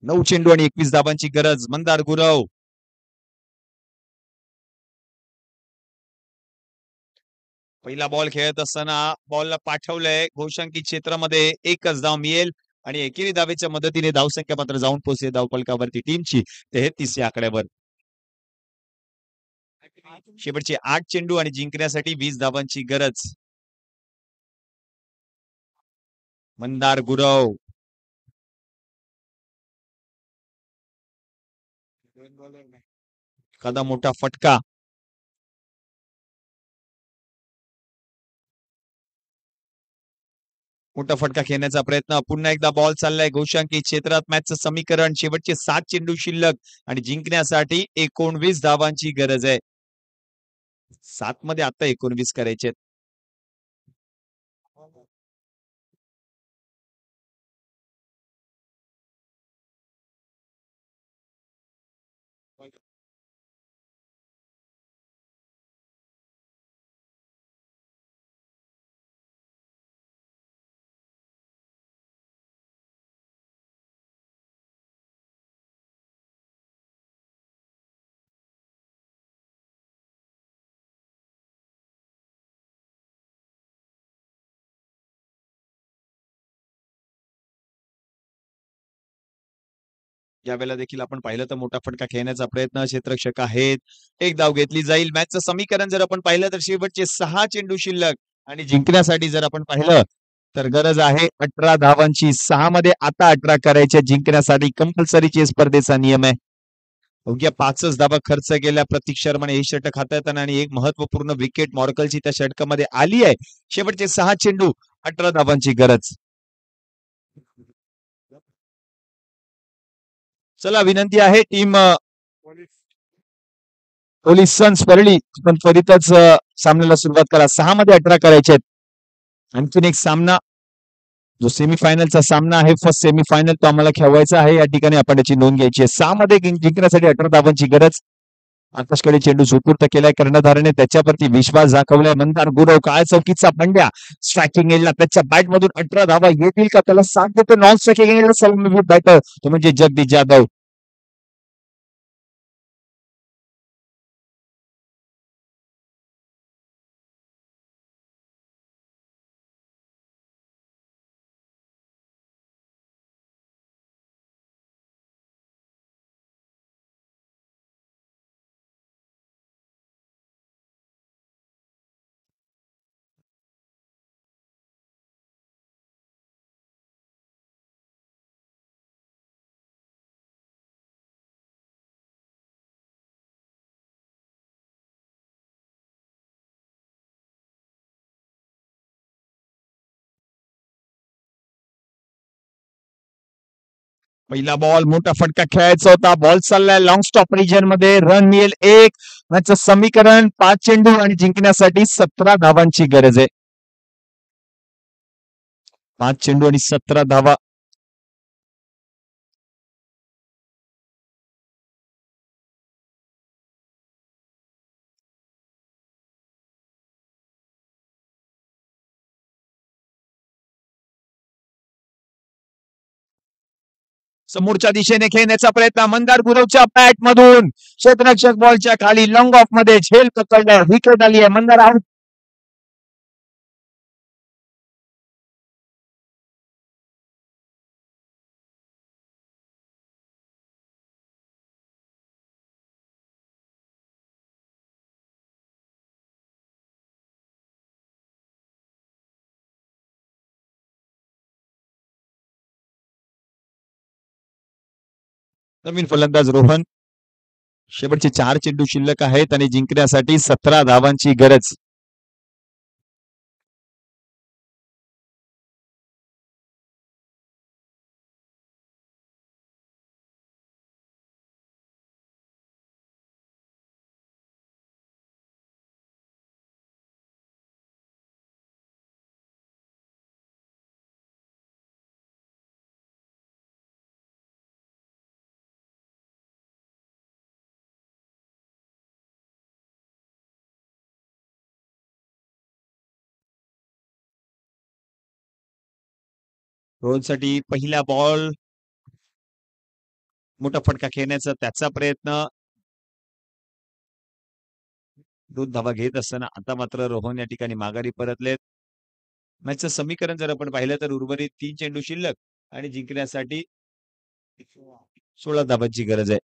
नऊ चेंडू आणि 21 धावांची गरज. मंदार गुरव पहिला बॉल खेळत असताना बॉलला पाठवलंय घोषांकित क्षेत्रामध्ये. एकच धाव मिळेल आणि एकेरी धावेच्या मदतीने धावसंख्या मात्र जाऊन पोहोचते धावफलकावरती टीमची 33 या आकड्यावर. शेवटचे 8 चेंडू आणि जिंकण्यासाठी 20 धावांची गरज. मंदार गुरव. एखादा मोठा फटका. मोठा फटका खेळण्याचा प्रयत्न. पुन्हा एकदा बॉल चाललाय घोषांकी क्षेत्रात. मॅचचं समीकरण शेवटचे 7 चेंडू शिल्लक आणि जिंकण्यासाठी 19 धावांची गरज आहे. 7 मध्ये आता 19 करायचे. यावेळेला देखील आपण पाहिलं तर मोठा फटका खेळण्याचा प्रयत्न. क्षेत्ररक्षक आहेत. एक धाव घेतली जाईल. मॅचचं समीकरण जर आपण पाहिलं तर शेवटचे 6 चेंडू शिल्लक आणि जिंकण्यासाठी जर आपण पाहिलं तर गरज आहे 18 धावांची. 6 मध्ये आता 18 करायचे जिंकण्यासाठी. कंपल्सरीचे स्पर्धेचा नियम आहे. अवघ्या 5च धावा खर्च केल्या प्रतीक शर्माने हे षटक हाताळताना आणि एक महत्वपूर्ण विकेट मॉर्कलची त्या षटकामध्ये आली आहे. शेवटचे 6 चेंडू 18 धावांची गरज. चला विनंती आहे टीम पोलीस सन्स परळी पण त्वरितच सामन्याला सुरुवात करा. 6 मध्ये 18 करायचे. आणखीन एक सामना जो सेमीफायनलचा सामना आहे. फर्स्ट सेमीफायनल तो आम्हाला खेळवायचा आहे. या ठिकाणी आपण त्याची नोंद घ्यायची आहे. 6 मध्ये जिंकण्यासाठी 18 धावांची गरज. आकाशकडे चेंडू सुपूर्त केलाय कर्णधाराने. त्याच्यावरती विश्वास दाखवलाय. मंदार गुरव काय चौकीचा पंड्या स्ट्रायकिंग एंडला त्याच्या बॅट मधून 18 धावा येतील का? त्याला साथ देतो नॉन स्ट्रायकिंग एंडला सलामी बॅटर तो म्हणजे जगदीश जाधव. पहिला बॉल मोठा फटका खेळायचा होता. बॉल चाललाय लॉंग स्टॉप रिजन मध्ये. रन मिळेल एक. मॅचचं समीकरण 5 चेंडू आणि जिंकण्यासाठी 17 धावांची गरज आहे. 5 चेंडू आणि 17 धावा. समोरच्या दिशेने खेळण्याचा प्रयत्न. मंदार गुरवच्या बॅट मधून क्षेत्ररक्षक बॉलच्या खाली लॉंग ऑफ मध्ये झेल पकडलं. विकेट आली आहे. मंदार आउट. नवीन फलंदाज रोहन. शेवटचे 4 चेंडू शिल्लक आहेत आणि जिंकण्यासाठी 17 धावांची गरज. रोहनसाठी पहिला बॉल. मोठा फटका खेळण्याचा त्याचा प्रयत्न. 2 धावा घेत असताना आता मात्र रोहन या ठिकाणी माघारी परतलेत. मॅचचं समीकरण जर आपण पाहिलं तर उर्वरित 3 चेंडू शिल्लक आणि जिंकण्यासाठी 16 धावांची गरज आहे.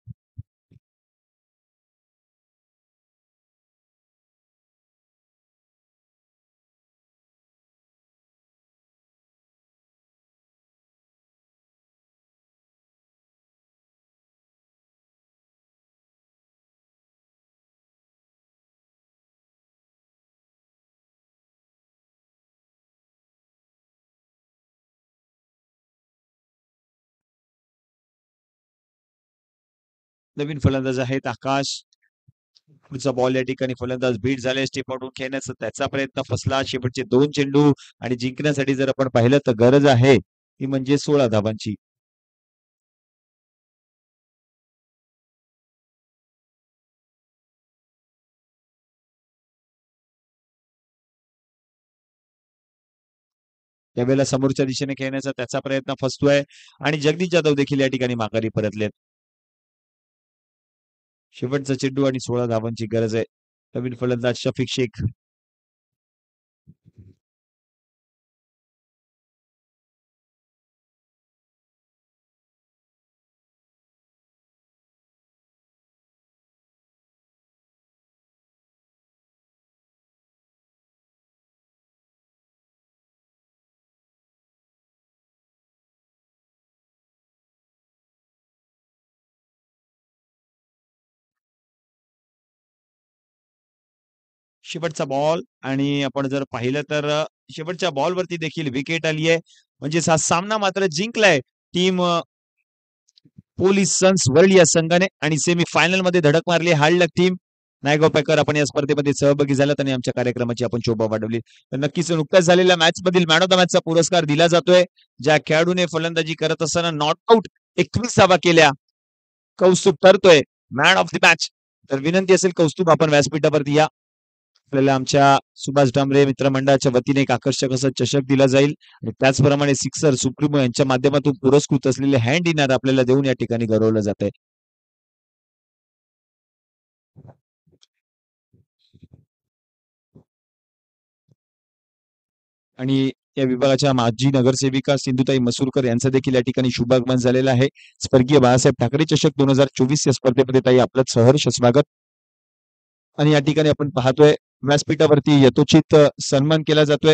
नवीन फलंदाज आहेत आकाश. पुढचा बॉल या ठिकाणी फलंदाज बीट झाले, स्टेप आउटून खेळण्याचा त्याचा प्रयत्न फसला. शेवटचे 2 चेंडू आणि जिंकण्यासाठी जर आपण पाहिलं तर गरज आहे ती म्हणजे 16 धावांची. त्यावेळेला समोरच्या दिशेने खेळण्याचा त्याचा प्रयत्न फसतोय आणि जगदीश जाधव देखील या ठिकाणी माघारी परतलेत. शेवटचा चेंडू आणि 16 धावांची गरज आहे. नवीन फलंदाज शफिक शेख. शेवटचा बॉल आणि आपण जर पाहिलं तर शेवटच्या बॉलवरती देखील विकेट आली आहे. म्हणजेच हा सामना मात्र जिंकलाय टीम पोलीस सन्स वर्ल्ड या संघाने आणि सेमी फायनल मध्ये धडक मारली हार्ड लक टीम. नायगाव पॅकर आपण या स्पर्धेमध्ये सहभागी झालात आणि आमच्या कार्यक्रमाची आपण शोभा वाढवली. तर नक्कीच नुकत्याच झालेल्या मॅच मधील मॅन ऑफ द मॅचचा पुरस्कार दिला जातोय ज्या खेळाडूने फलंदाजी करत असताना नॉट आउट 21 धावा केल्या. कौस्तुभ ठरतोय मॅन ऑफ द मॅच. तर विनंती असेल कौस्तुभ आपण व्यासपीठावरती या. आपल्याला आमच्या सुभाष डांबरे मित्रमंडळाच्या वतीने एक आकर्षक असा चषक दिला जाईल आणि त्याचप्रमाणे सिक्सर सुप्रीमो यांच्या माध्यमातून पुरस्कृत असलेले हँड इनर आपल्याला देऊन या ठिकाणी गौरवलं जात आहे. आणि या विभागाच्या माजी नगरसेविका सिंधुताई मसूरकर यांचं देखील या ठिकाणी शुभागमन झालेलं आहे. स्वर्गीय बाळासाहेब ठाकरे चषक 2024 या स्पर्धेमध्ये ताई आपलं सहर्ष स्वागत. आणि या ठिकाणी आपण पाहतोय व्यासपीठावरती यथोचित सन्मान केला जातोय.